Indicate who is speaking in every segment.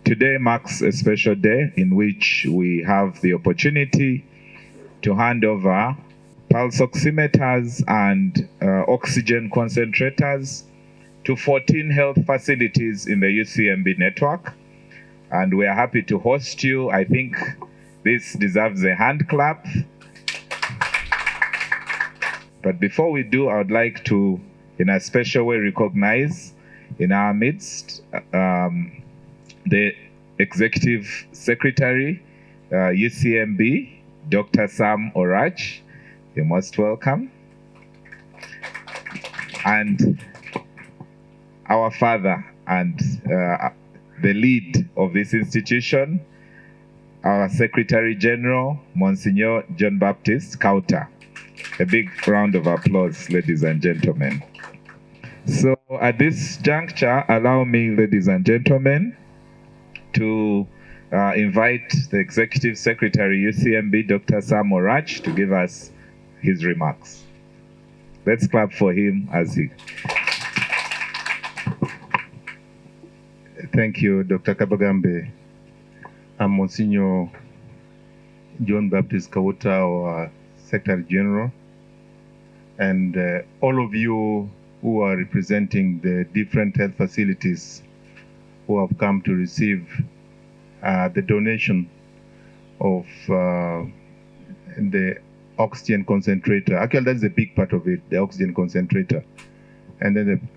Speaker 1: Today marks a special day in which we have the opportunity to hand over pulse oximeters and oxygen concentrators to 14 health facilities in the UCMB network. And we are happy to host you. I think this deserves a hand clap. But before we do, I would like to, in a special way, recognize in our midst the Executive Secretary, UCMB, Dr. Sam Orach. You're most welcome. And our father and the lead of this institution, our Secretary General, Monsignor John Baptist Kauta. A big round of applause, ladies and gentlemen. So at this juncture, allow me, ladies and gentlemen, to invite the Executive Secretary, UCMB, Dr. Sam Orach, to give us his remarks. Let's clap for him as he...
Speaker 2: Thank you, Dr. Kabagambe. I'm Monsignor John Baptist Kauta, our Secretary General, and all of you who are representing the different health facilities who have come to receive the donation of the oxygen concentrator. Actually, that's a big part of it, the oxygen concentrator, and then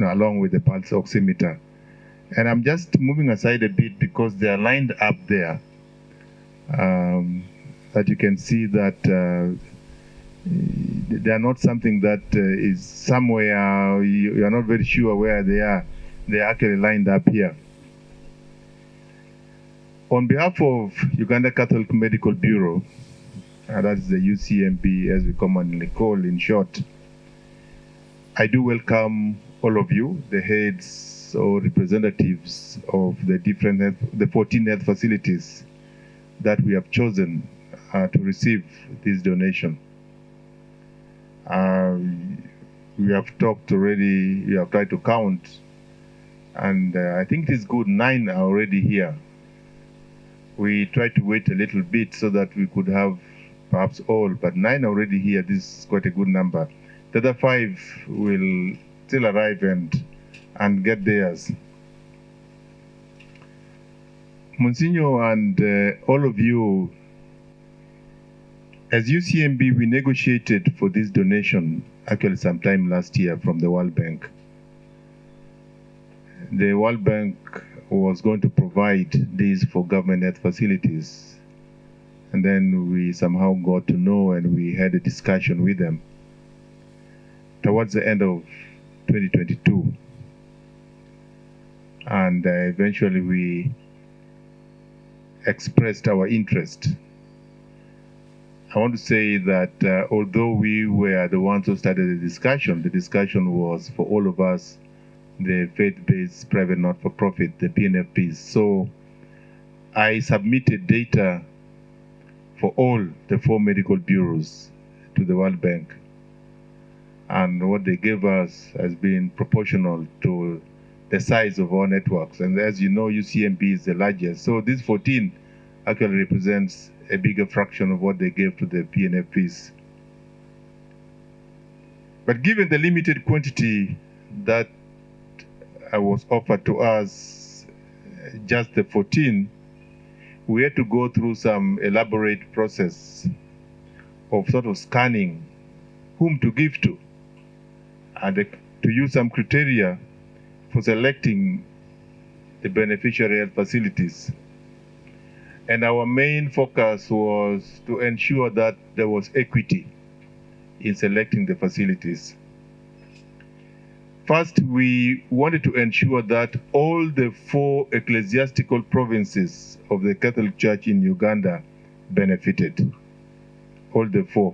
Speaker 2: along with the pulse oximeter. And I'm just moving aside a bit because they are lined up there. That you can see that they are not something that is somewhere, you are not very sure where they are. They are actually lined up here. On behalf of Uganda Catholic Medical Bureau, that is the UCMB as we commonly call in short, I do welcome all of you, the heads or representatives of the 14 health facilities that we have chosen to receive this donation. We have talked already, we have tried to count, and I think it is good, 9 are already here. We tried to wait a little bit so that we could have perhaps all, but 9 are already here. This is quite a good number. The other 5 will still arrive and get theirs. Monsignor and all of you, as UCMB, we negotiated for this donation actually sometime last year from the World Bank. The World Bank was going to provide these for government health facilities. And then we somehow got to know and we had a discussion with them towards the end of 2022. And eventually we expressed our interest. I want to say that although we were the ones who started the discussion was for all of us, the faith-based private not-for-profit, the PNFPs. So I submitted data for all the 4 medical bureaus to the World Bank. And what they gave us has been proportional to the size of our networks. And as you know, UCMB is the largest. So this 14 actually represents a bigger fraction of what they gave to the PNFPs. But given the limited quantity that was offered to us, just the 14, we had to go through some elaborate process of sort of scanning whom to give to, and to use some criteria for selecting the beneficiary health facilities. And our main focus was to ensure that there was equity in selecting the facilities. First, we wanted to ensure that all the 4 ecclesiastical provinces of the Catholic Church in Uganda benefited. All the 4.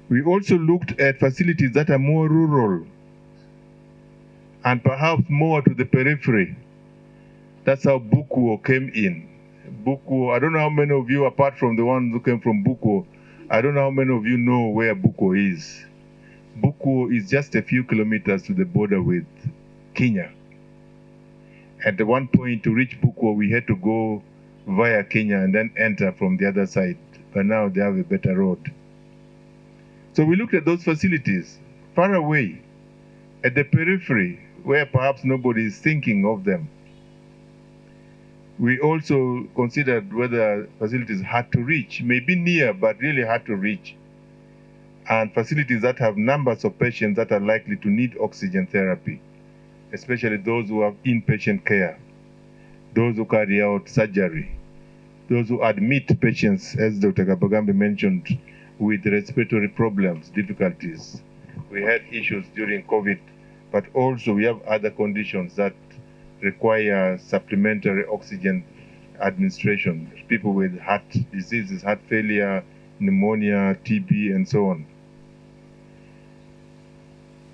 Speaker 2: We also looked at facilities that are more rural and perhaps more to the periphery. That's how Bukuo came in. Bukuo, I don't know how many of you, apart from the ones who came from Bukuo, I don't know how many of you know where Bukuo is. Bukuo is just a few kilometers to the border with Kenya. At the one point, to reach Bukwa, we had to go via Kenya and then enter from the other side. But now they have a better road. So we looked at those facilities far away, at the periphery, where perhaps nobody is thinking of them. We also considered whether facilities hard to reach, maybe near, but really hard to reach, and facilities that have numbers of patients that are likely to need oxygen therapy, especially those who have inpatient care, those who carry out surgery, those who admit patients, as Dr. Kabagambe mentioned, with respiratory problems, difficulties. We had issues during COVID, but also we have other conditions that require supplementary oxygen administration. People with heart diseases, heart failure, pneumonia, TB, and so on.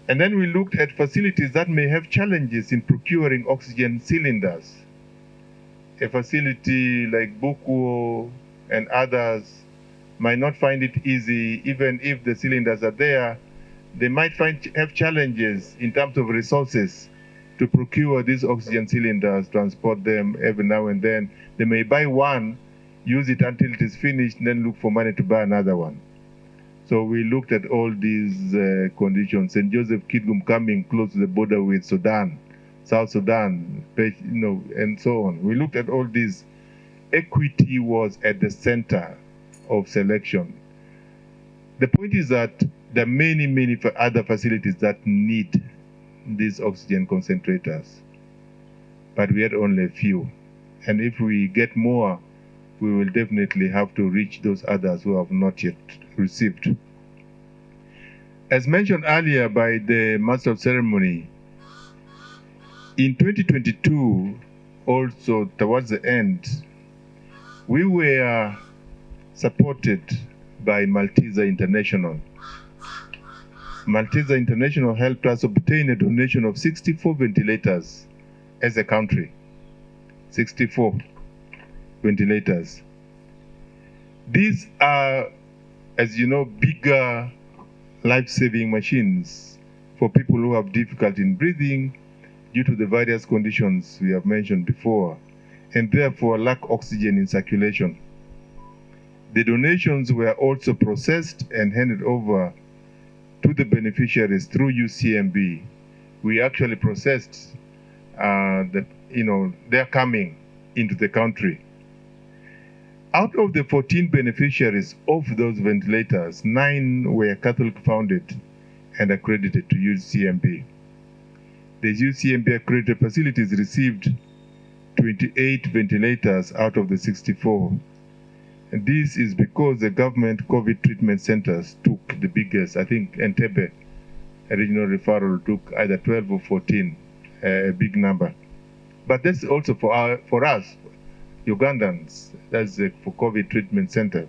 Speaker 2: And then we looked at facilities that may have challenges in procuring oxygen cylinders. A facility like Bukuo and others might not find it easy, even if the cylinders are there, they might have challenges in terms of resources to procure these oxygen cylinders, transport them every now and then. They may buy one, use it until it is finished, and then look for money to buy another one. So we looked at all these conditions. St. Joseph Kidgum coming close to the border with Sudan, South Sudan, and so on. We looked at all these. Equity was at the center of selection. The point is that there are many, many other facilities that need these oxygen concentrators, but we had only a few. And if we get more, we will definitely have to reach those others who have not yet received. As mentioned earlier by the Master of Ceremony, in 2022, also towards the end, we were supported by Malteser International. Malteser International helped us obtain a donation of 64 ventilators as a country. 64 ventilators. These are, as you know, bigger life-saving machines for people who have difficulty in breathing due to the various conditions we have mentioned before, and therefore lack oxygen in circulation. The donations were also processed and handed over to the beneficiaries through UCMB. We actually processed their coming into the country. Out of the 14 beneficiaries of those ventilators, 9 were Catholic founded and accredited to UCMB. The UCMB accredited facilities received 28 ventilators out of the 64. And this is because the government COVID treatment centers took the biggest. I think Entebbe, a regional referral, took either 12 or 14, a big number. But that's also for us, Ugandans, that's for COVID treatment center.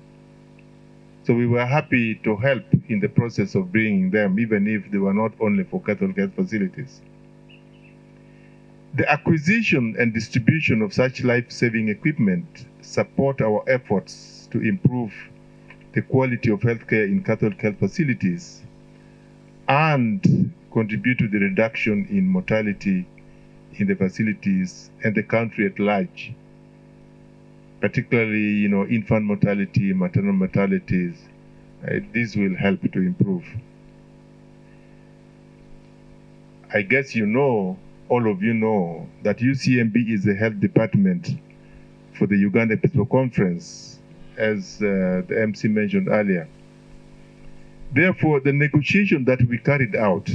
Speaker 2: So we were happy to help in the process of bringing them, even if they were not only for Catholic health facilities. The acquisition and distribution of such life-saving equipment support our efforts to improve the quality of healthcare in Catholic health facilities and contribute to the reduction in mortality in the facilities and the country at large, particularly, infant mortality, maternal mortalities. This will help to improve. I guess all of you know that UCMB is the health department for the Uganda Episcopal Conference, as the MC mentioned earlier. Therefore, the negotiation that we carried out,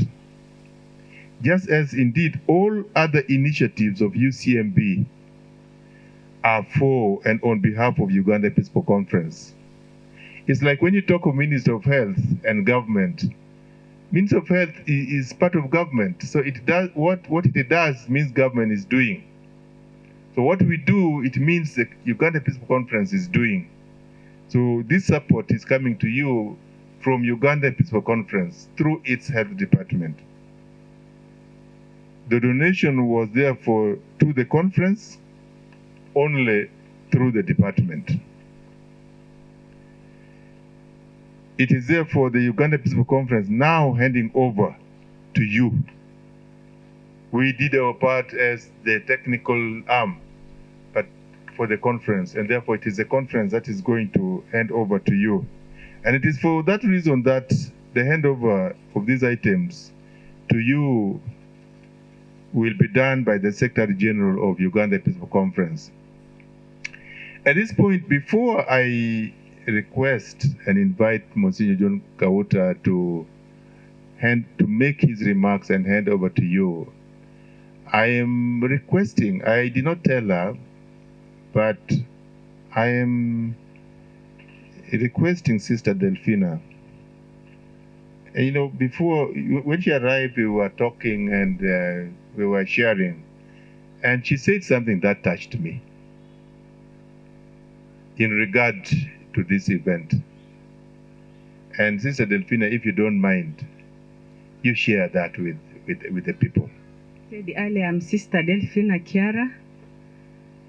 Speaker 2: just as indeed all other initiatives of UCMB are for and on behalf of Uganda Episcopal Conference. It's like when you talk of Minister of Health and government, Minister of Health is part of government, so it does what it does means government is doing. So what we do, it means the Uganda Episcopal Conference is doing. So this support is coming to you from Uganda Episcopal Conference through its health department. The donation was therefore to the conference only through the department. It is therefore the Uganda Episcopal Conference now handing over to you We did our part as the technical arm, but for the conference, and therefore it is the conference that is going to hand over to you. And it is for that reason that the handover of these items to you will be done by the Secretary General of Uganda Peaceful Conference. At this point, before I request and invite Monsignor John Kauta to make his remarks and hand over to you, I am requesting, I did not tell her, but I am requesting Sister Delphina. And, you know, before, when she arrived, we were talking and we were sharing, and she said something that touched me in regard to this event. And Sister Delphina, if you don't mind, you share that with the people.
Speaker 3: Said earlier, I'm Sister Delphina Kiara.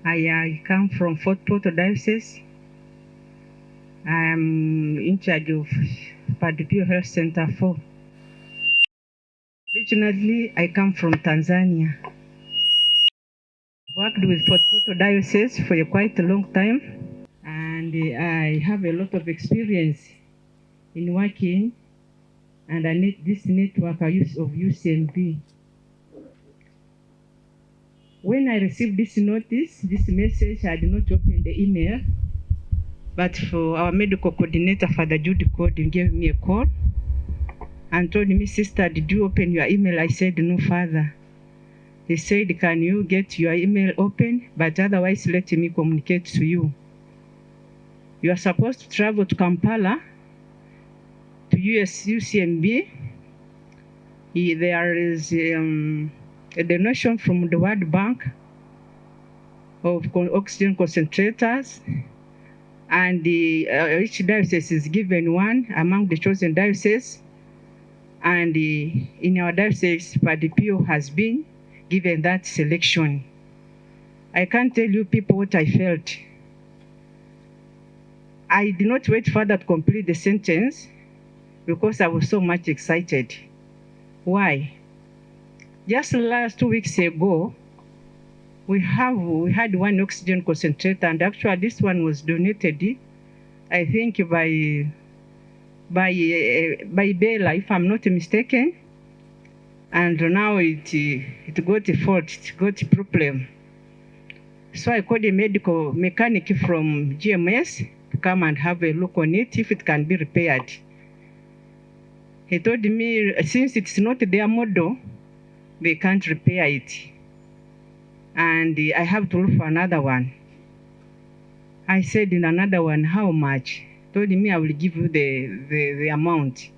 Speaker 3: I come from Fort Portal Diocese. I'm in charge of Padipio Health Center 4. Originally, I come from Tanzania. Worked with Fort Portal Diocese for quite a long time, and I have a lot of experience in working under this network of UCMB. When I received this notice, this message, I did not open the email, but for our medical coordinator, Father Judy Coding, gave me a call and told me, Sister, did you open your email? I said, no, Father. He said, can you get your email open? But otherwise, let me communicate to you. You are supposed to travel to Kampala, to UCMB. There is a donation from the World Bank of oxygen concentrators, and each diocese is given one among the chosen dioceses, and in our diocese, Padre Pio has been given that selection. I can't tell you people what I felt. I did not wait further to complete the sentence because I was so much excited. Why? Just last 2 weeks ago, we had one oxygen concentrator, and actually this one was donated, I think by Bella, if I'm not mistaken. And now it got a fault, it got a problem. So I called a medical mechanic from GMS to come and have a look on it if it can be repaired. He told me since it's not their model, they can't repair it. And I have to look for another one. I said, in another one, how much? He told me I will give you the amount.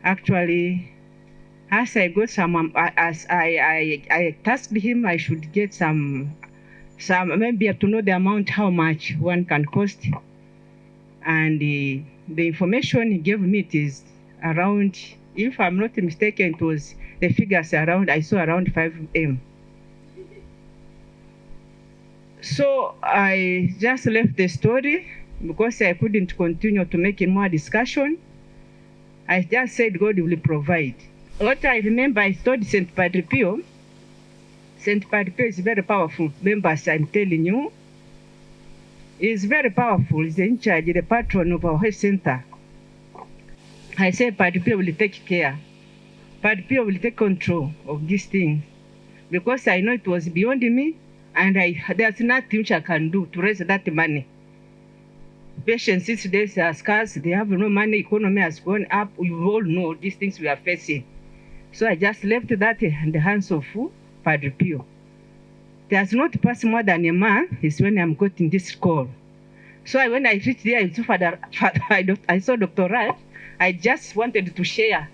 Speaker 3: Actually, as I got some, as I tasked him, I should get some maybe to know the amount, how much one can cost. And the information he gave me, it is around, if I'm not mistaken, it was the figures around, I saw around 5M. So I just left the story because I couldn't continue to make more discussion. I just said God will provide. What I remember, I told St. Padre Pio. St. Padre Pio is very powerful. Members, I'm telling you. He's very powerful. He's in charge, the patron of our health center. I said, Padre Pio will take care. Padre Pio will take control of this thing. Because I know it was beyond me, and there's nothing which I can do to raise that money. Patients these days are scarce, they have no money, economy has gone up. You all know these things we are facing. So I just left that in the hands of Padre Pio. There's not passed more than a month is when I'm getting this call. So when I reached there, I saw Dr. Raj. I just wanted to share.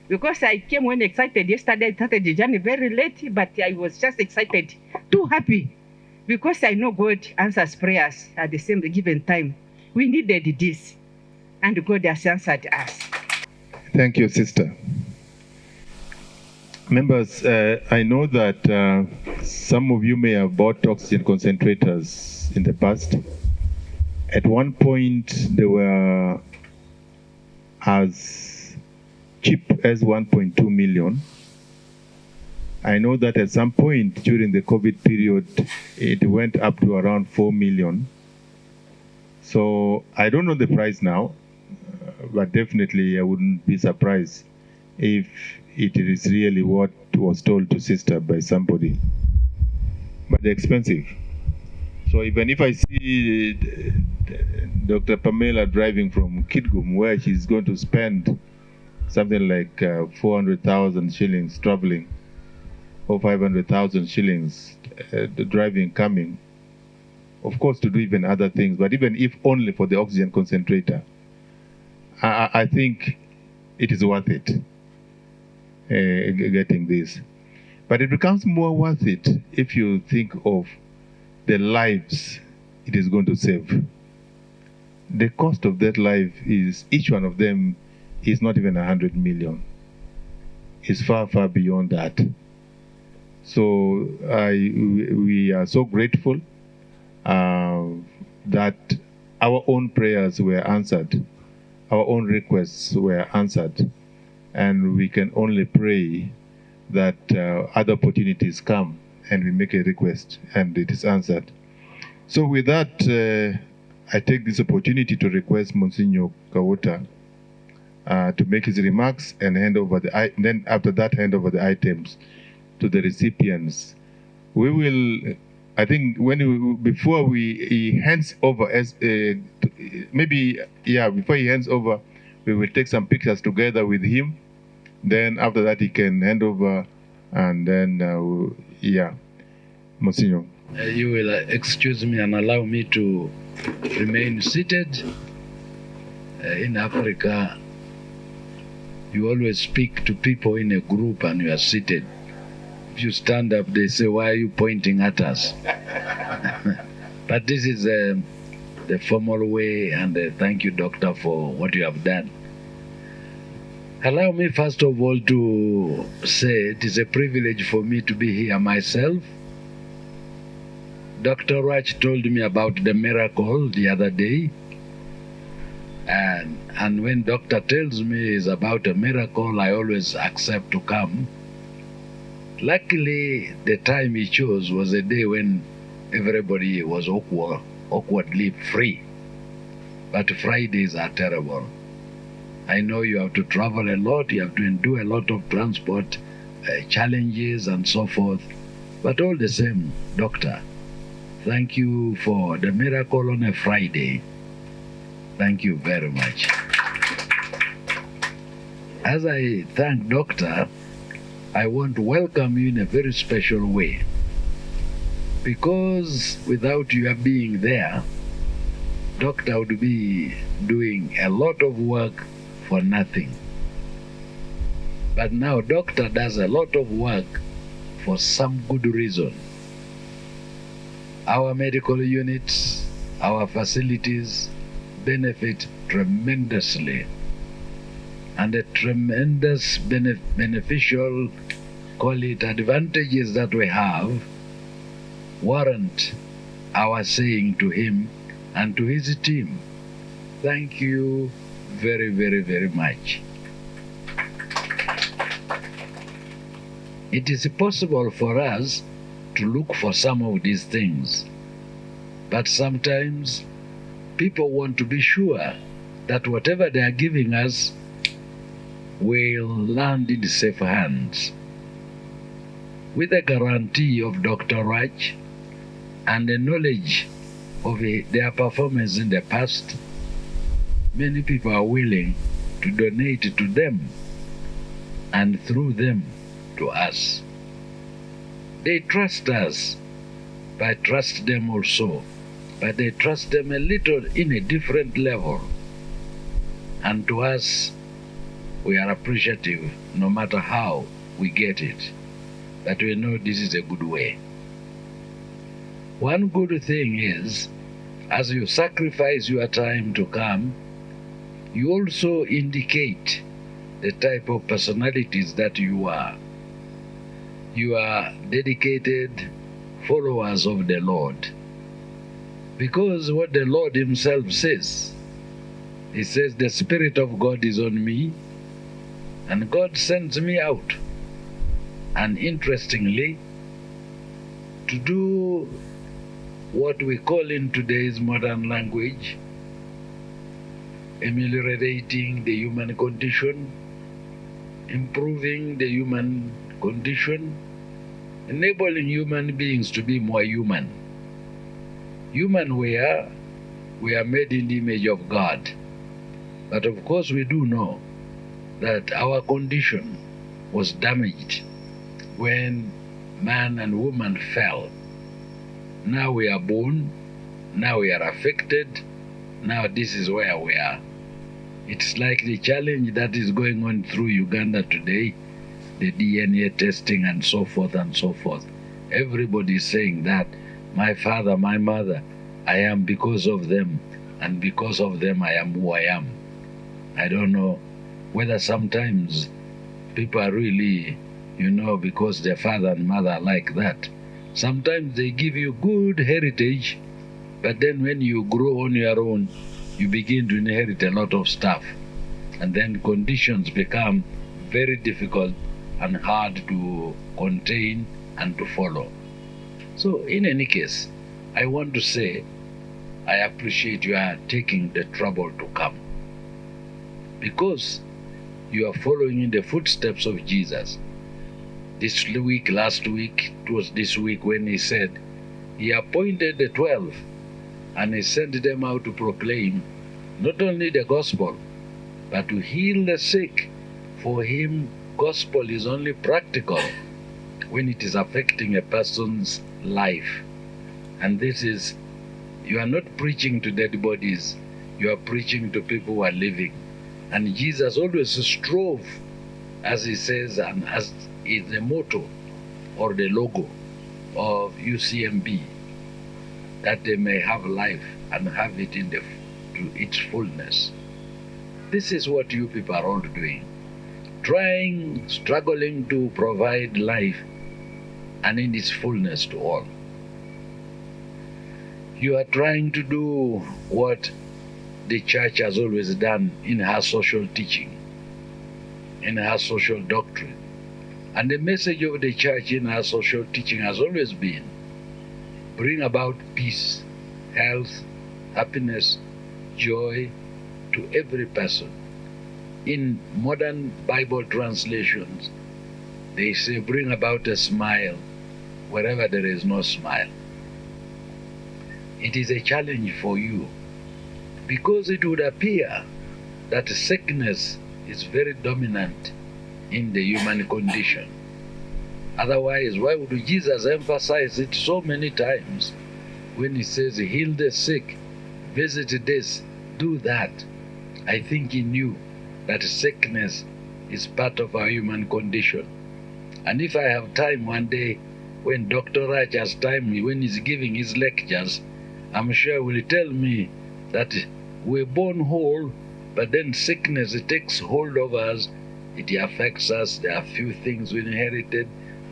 Speaker 3: Because I came when excited yesterday, I started the journey very late, but I was just excited, too happy. Because I know God answers prayers at the same given time. We needed this, and God has answered us.
Speaker 2: Thank you, Sister. Members, I know that some of you may have bought oxygen concentrators in the past. At one point, they were as cheap as 1.2 million. I know that at some point during the COVID period, it went up to around 4 million. So I don't know the price now, but definitely I wouldn't be surprised if it is really what was told to sister by somebody. But they're expensive. So even if I see Dr. Pamela driving from Kitgum, where she's going to spend something like 400,000 shillings traveling, or 500,000 shillings the driving, coming, of course, to do even other things, but even if only for the oxygen concentrator, I think it is worth it getting this. But it becomes more worth it if you think of the lives it is going to save. The cost of that life is, each one of them is not even 100 million. It's far, far beyond that. So we are so grateful that our own prayers were answered, our own requests were answered, and we can only pray that other opportunities come and we make a request and it is answered. So with that, I take this opportunity to request Monsignor Kawuta to make his remarks and hand over then after that hand over the items to the recipients. We will, I think, before he hands over, before he hands over, we will take some pictures together with him. Then after that, he can hand over, and then, Monsignor.
Speaker 4: You will excuse me and allow me to remain seated. In Africa, you always speak to people in a group and you are seated. If you stand up, they say, "Why are you pointing at us?" But this is the formal way, and thank you, Doctor, for what you have done. Allow me, first of all, to say it is a privilege for me to be here myself. Dr. Raj told me about the miracle the other day, and when doctor tells me it's about a miracle, I always accept to come. Luckily, the time he chose was a day when everybody was awkwardly free. But Fridays are terrible. I know you have to travel a lot, you have to endure a lot of transport challenges and so forth. But all the same, Doctor, thank you for the miracle on a Friday. Thank you very much. As I thank Doctor, I want to welcome you in a very special way, because without your being there, Doctor would be doing a lot of work for nothing. But now Doctor does a lot of work for some good reason. Our medical units, our facilities benefit tremendously, and the tremendous beneficial, call it advantages that we have, warrant our saying to him and to his team, thank you very, very, very much. It is possible for us to look for some of these things, but sometimes people want to be sure that whatever they are giving us will land in safe hands. With the guarantee of Dr. Raj and the knowledge of their performance in the past, many people are willing to donate to them and through them to us. They trust us, but I trust them also, but they trust them a little in a different level. And to us, we are appreciative no matter how we get it, but we know this is a good way. One good thing is, as you sacrifice your time to come, you also indicate the type of personalities that you are. You are dedicated followers of the Lord. Because what the Lord himself says, he says, the Spirit of God is on me, and God sends me out and interestingly, to do what we call in today's modern language, ameliorating the human condition, improving the human condition, enabling human beings to be more human. Human we are made in the image of God. But of course we do know that our condition was damaged when man and woman fell. Now we are born, now we are affected, now this is where we are. It's like the challenge that is going on through Uganda today, the DNA testing and so forth and so forth. Everybody is saying that my father, my mother, I am because of them, and because of them I am who I am. I don't know whether sometimes people are really, because their father and mother are like that. Sometimes they give you good heritage, but then when you grow on your own, you begin to inherit a lot of stuff. And then conditions become very difficult and hard to contain and to follow. So in any case, I want to say, I appreciate you are taking the trouble to come, because you are following in the footsteps of Jesus. This week, last week, it was this week when he said he appointed the 12 and he sent them out to proclaim not only the gospel, but to heal the sick. For him, gospel is only practical when it is affecting a person's life. And this is, you are not preaching to dead bodies, you are preaching to people who are living. And Jesus always strove, as he says, and as is the motto or the logo of UCMB, that they may have life and have it to its fullness. This is what you people are all doing. Struggling to provide life and in its fullness to all. You are trying to do what the church has always done in her social teaching, in her social doctrine. And the message of the church in her social teaching has always been bring about peace, health, happiness, joy to every person. In modern Bible translations, they say bring about a smile wherever there is no smile. It is a challenge for you, because it would appear that sickness is very dominant in the human condition. Otherwise, why would Jesus emphasize it so many times when he says heal the sick, visit this, do that? I think he knew that sickness is part of our human condition. And if I have time one day, when Dr. Raj has time, when he's giving his lectures, I'm sure he will tell me that we're born whole, but then sickness, it takes hold of us, it affects us. There are few things we inherited.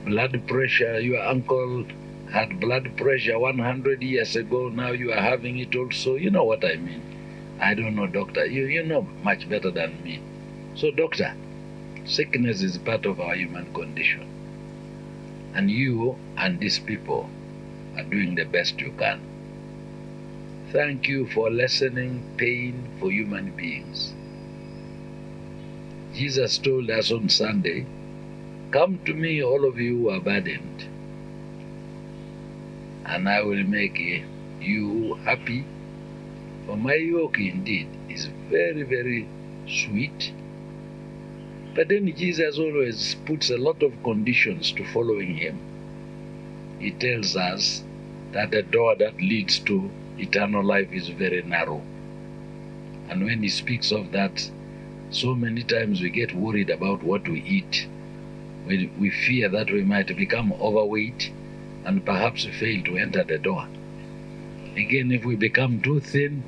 Speaker 4: Blood pressure, your uncle had blood pressure 100 years ago, now you are having it also. You know what I mean. I don't know, doctor. You know much better than me. So, doctor, sickness is part of our human condition. And you and these people are doing the best you can. Thank you for lessening pain for human beings. Jesus told us on Sunday, come to me, all of you who are burdened, and I will make you happy. For my yoke indeed is very, very sweet. But then Jesus always puts a lot of conditions to following him. He tells us that the door that leads to eternal life is very narrow. And when he speaks of that, so many times we get worried about what we eat. We fear that we might become overweight and perhaps fail to enter the door. Again, if we become too thin,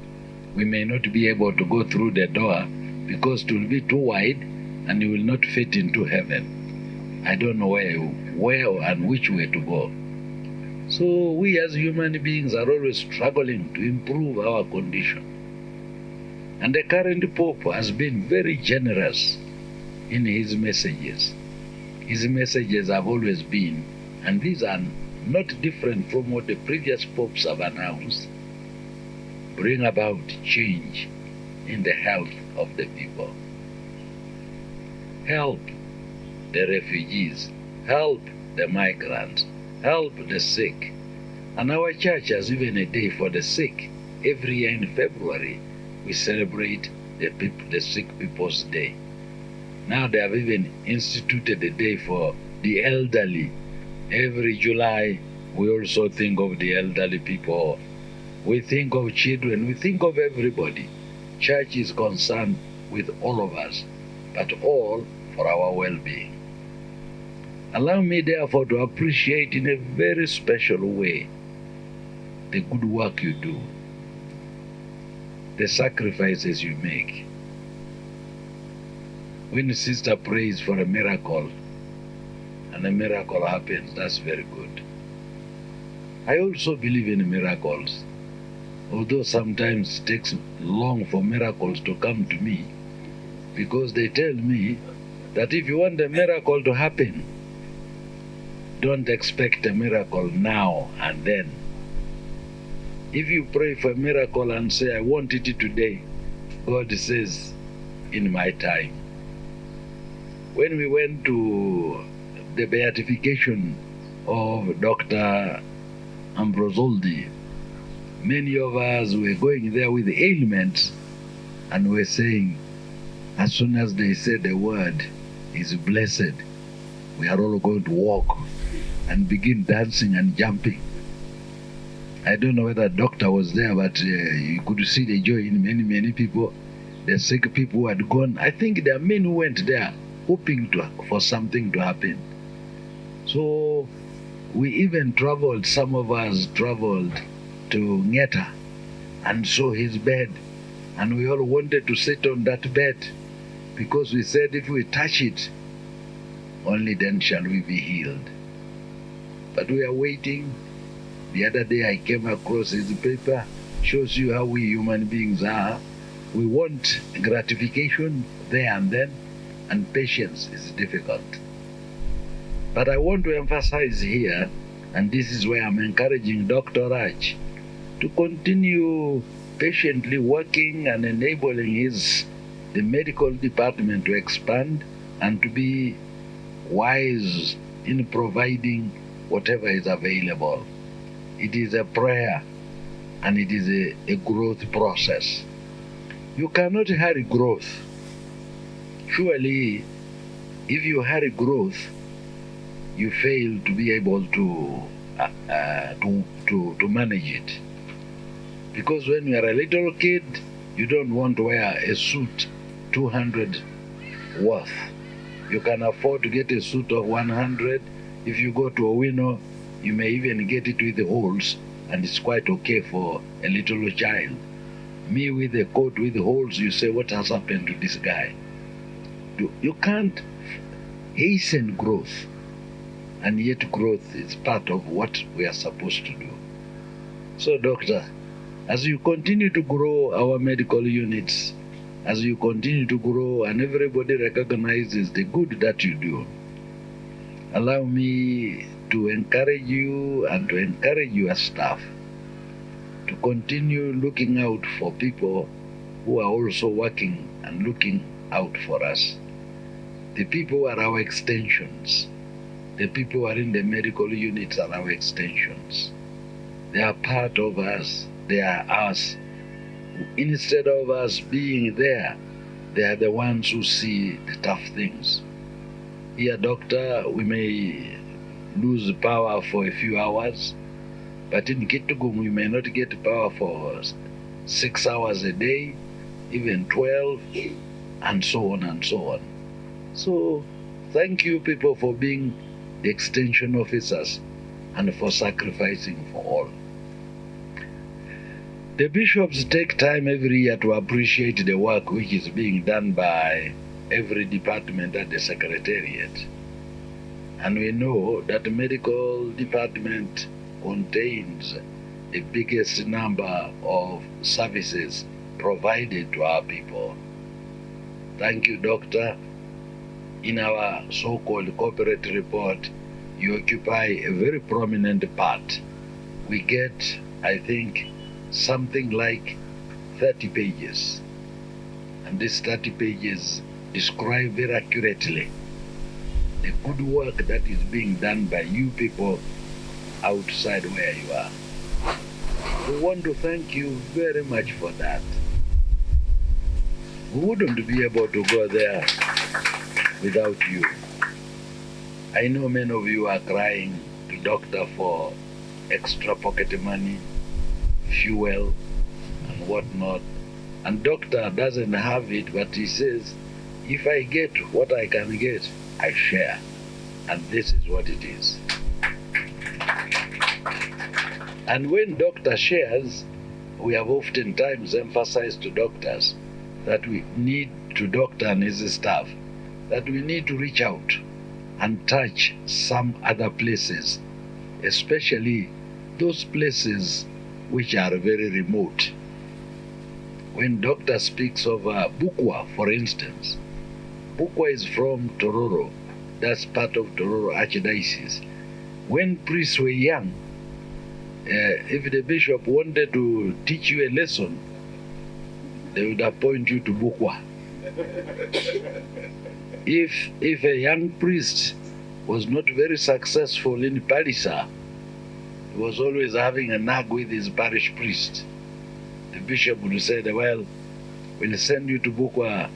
Speaker 4: we may not be able to go through the door because it will be too wide and you will not fit into heaven. I don't know where and which way to go. So we as human beings are always struggling to improve our condition. And the current Pope has been very generous in his messages. His messages have always been, and these are not different from what the previous popes have announced, bring about change in the health of the people. Help the refugees, help the migrants, help the sick. And our church has even a day for the sick. Every year in February, we celebrate the sick people's day. Now they have even instituted a day for the elderly. Every July, we also think of the elderly people. We think of children, we think of everybody. Church is concerned with all of us, but all for our well-being. Allow me therefore to appreciate in a very special way the good work you do, the sacrifices you make. When a sister prays for a miracle and a miracle happens, that's very good. I also believe in miracles, although sometimes it takes long for miracles to come to me, because they tell me that if you want a miracle to happen, don't expect a miracle now and then. If you pray for a miracle and say, I want it today, God says, in my time. When we went to the beatification of Dr. Ambrosoli, many of us were going there with ailments and were saying, as soon as they said the word is blessed, we are all going to walk and begin dancing and jumping. I don't know whether the doctor was there, but you could see the joy in many people. The sick people who had gone. I think there are many who went there hoping for something to happen. So we even traveled, some of us traveled to Ngeta and saw his bed. And we all wanted to sit on that bed because we said if we touch it, only then shall we be healed. But we are waiting. The other day I came across his paper, shows you how we human beings are. We want gratification there and then, and patience is difficult. But I want to emphasize here, and this is where I'm encouraging Dr. Raj to continue patiently working and enabling the medical department to expand and to be wise in providing whatever is available. It is a prayer and it is a growth process. You cannot hurry growth. Surely, if you hurry growth, you fail to be able to manage it. Because when you are a little kid, you don't want to wear a suit 200 worth. You can afford to get a suit of 100. If you go to a window, you may even get it with the holes, and it's quite okay for a little child. Me with a coat with the holes, you say, what has happened to this guy? You can't hasten growth, and yet growth is part of what we are supposed to do. So, Doctor, as you continue to grow our medical units, as you continue to grow and everybody recognizes the good that you do, allow me to encourage you and to encourage your staff to continue looking out for people who are also working and looking out for us. The people who are our extensions. The people who are in the medical units are our extensions. They are part of us. They are us. Instead of us being there, they are the ones who see the tough things. Here, doctor, we may lose power for a few hours, but in Kitugum we may not get power for 6 hours a day, even 12, and so on and so on. So thank you people for being the extension officers and for sacrificing for all. The bishops take time every year to appreciate the work which is being done by every department at the Secretariat. And we know that the medical department contains the biggest number of services provided to our people. Thank you, Doctor. in our so-called corporate report, you occupy a very prominent part. We get, I think, something like 30 pages. And these 30 pages describe very accurately the good work that is being done by you people outside where you are. We want to thank you very much for that. We wouldn't be able to go there without you. I know many of you are crying to doctor for extra pocket money, fuel, and whatnot. And doctor doesn't have it, but he says, if I get what I can get, I share. And this is what it is. And when doctor shares, we have oftentimes emphasized to doctors that we need to doctor and his staff, that we need to reach out and touch some other places, especially those places which are very remote. When doctor speaks of Bukwa, for instance, Bukwa is from Tororo. That's part of Tororo Archdiocese. When priests were young, if the bishop wanted to teach you a lesson, they would appoint you to Bukwa. If a young priest was not very successful in Palisa, he was always having a nag with his parish priest. The bishop would say, well, we'll send you to Bukwa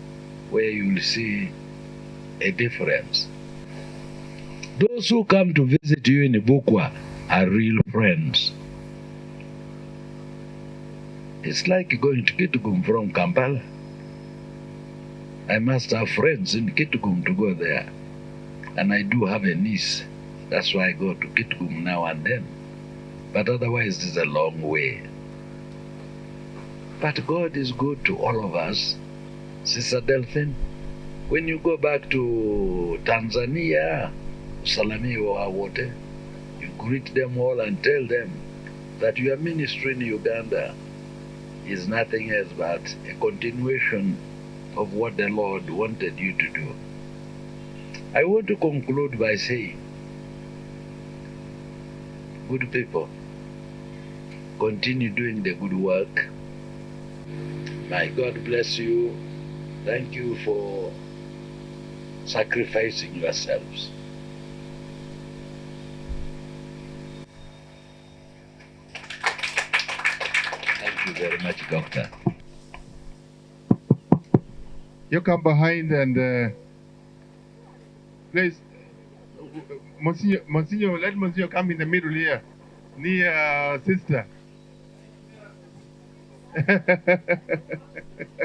Speaker 4: where you will see a difference. Those who come to visit you in Bukwa are real friends. It's like going to Kitgum from Kampala. I must have friends in Kitgum to go there. And I do have a niece. That's why I go to Kitgum now and then. But otherwise, it's a long way. But God is good to all of us. Sister Delphine, when you go back to Tanzania, Salamiwa Water, you greet them all and tell them that your ministry in Uganda is nothing else but a continuation of what the Lord wanted you to do. I want to conclude by saying, good people, continue doing the good work. May God bless you. Thank you for sacrificing yourselves. Thank you very much, Doctor.
Speaker 2: You come behind and please, Monsignor, let Monsignor come in the middle here, near sister.